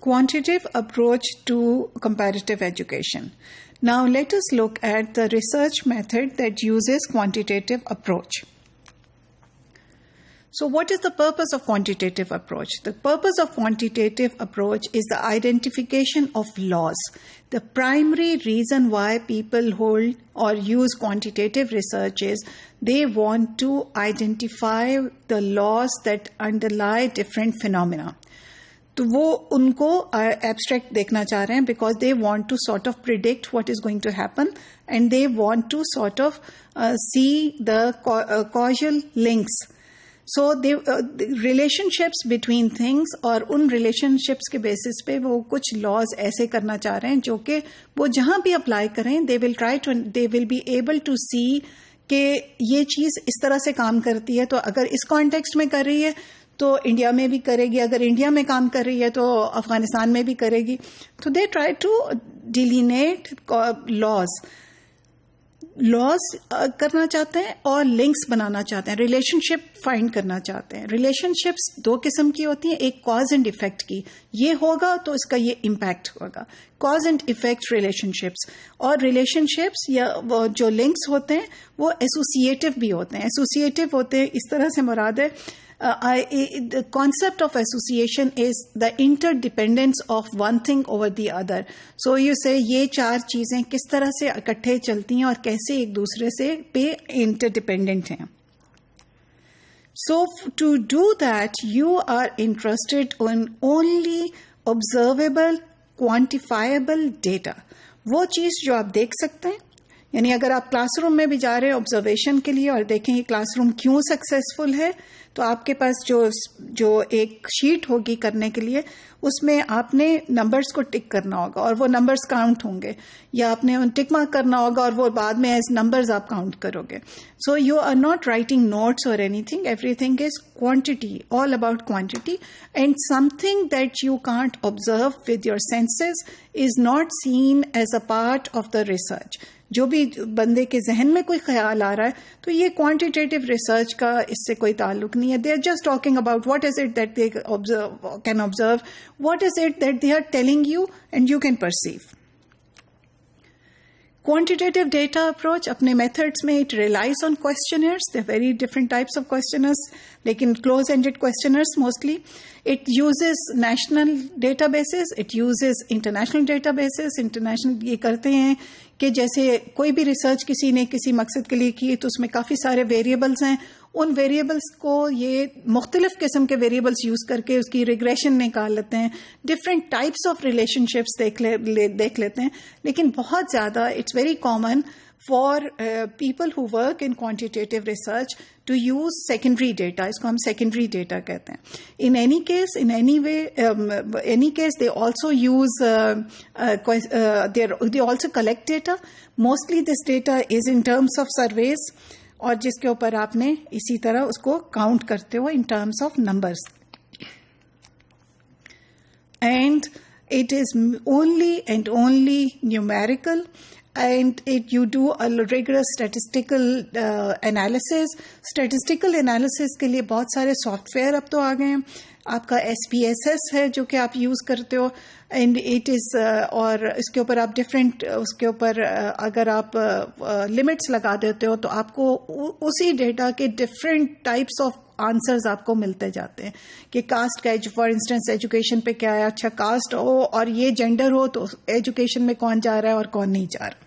Quantitative approach to comparative education. Now let us look at the research method that uses quantitative approach. So what is the purpose of quantitative approach? The purpose of quantitative approach is the identification of laws. The primary reason why people hold or use quantitative research is they want to identify the laws that underlie different phenomena. तो वो उनको abstract देखना चाह रहे हैं because they want to sort of predict what is going to happen and they want to sort of see the causal links. So the relationships between things और उन relationships के basis पे वो कुछ laws ऐसे करना चाह रहे हैं जो कि वो जहाँ भी apply करें they will be able to see कि ये चीज़ इस तरह से काम करती है तो अगर इस context में कर रही है तो इंडिया में भी करेगी, अगर इंडिया में काम कर रही है तो अफगानिस्तान में भी करेगी. तो दे ट्राई टू डिलीनेट लॉज करना चाहते हैं और लिंक्स बनाना चाहते हैं, रिलेशनशिप फाइंड करना चाहते हैं. रिलेशनशिप्स दो किस्म की होती हैं, एक कॉज एंड इफेक्ट की, ये होगा तो इसका ये इम्पैक्ट होगा, कॉज एंड इफेक्ट रिलेशनशिप्स. और रिलेशनशिप्स या वो जो लिंक्स होते हैं वो एसोसिएटिव भी होते हैं. एसोसिएटिव होते हैं इस तरह से मुराद है the concept of association is the interdependence of one thing over the other. So you say ये चार चीजें किस तरह से इकट्ठे चलती हैं और कैसे एक दूसरे से पे interdependent हैं. So to do that, you are interested in only observable, quantifiable data. वो चीज जो आप देख सकते हैं, यानी अगर आप क्लासरूम में भी जा रहे हैं ऑब्जर्वेशन के लिए और देखें ये क्लासरूम क्यों सक्सेसफुल है, तो आपके पास जो एक शीट होगी करने के लिए उसमें आपने नंबर्स को टिक करना होगा और वो नंबर्स काउंट होंगे, या आपने उन टिक मार्क करना होगा और वो बाद में एज नंबर्स आप काउंट करोगे. So you are not writing notes or anything, everything is quantity, all about quantity. And something that you can't observe with your senses is not seen as a part of the research. जो भी बंदे के जहन में कोई ख्याल आ रहा है तो ये क्वांटिटेटिव रिसर्च का इससे कोई ताल्लुक नहीं है. They are just talking about what is it that they can observe, what is it that they are telling you and you can perceive. Quantitative data approach, अपने methods में it relies on questionnaires. There are very different types of questionnaires, लेकिन close-ended questionnaires mostly. It uses national databases, it uses international databases. International ये करते हैं कि जैसे कोई भी रिसर्च किसी ने किसी मकसद के लिए की तो उसमें काफ़ी सारे वेरिएबल्स हैं, उन वेरिएबल्स को ये मुख्तलिफ किस्म के वेरिएबल्स यूज़ करके उसकी रिग्रेशन निकाल लेते हैं, डिफरेंट टाइप्स ऑफ रिलेशनशिप्स देख लेते हैं. लेकिन बहुत ज़्यादा it's very common for people who work in quantitative research to use secondary data. इसको हम secondary data कहते हैं. In any case, in any way, any case, they also use, they also collect data. Mostly this data is in terms of surveys, और जिसके ऊपर आपने इसी तरह उसको count करते हो in terms of numbers. And it is only and only numerical. And you do a rigorous statistical analysis. Statistical analysis के लिए बहुत सारे सॉफ्टवेयर अब तो आ गए हैं. आपका SPSS है जो कि आप यूज़ करते हो, एंड इट इज़ और इसके ऊपर आप डिफरेंट उसके ऊपर अगर आप लिमिट्स लगा देते हो तो आपको उसी डेटा के डिफरेंट टाइप्स ऑफ आंसर्स आपको मिलते जाते हैं कि कास्ट का फॉर इंस्टेंस एजुकेशन पे क्या है, अच्छा कास्ट हो और ये जेंडर हो तो एजुकेशन में कौन जा रहा है और कौन नहीं जा रहा.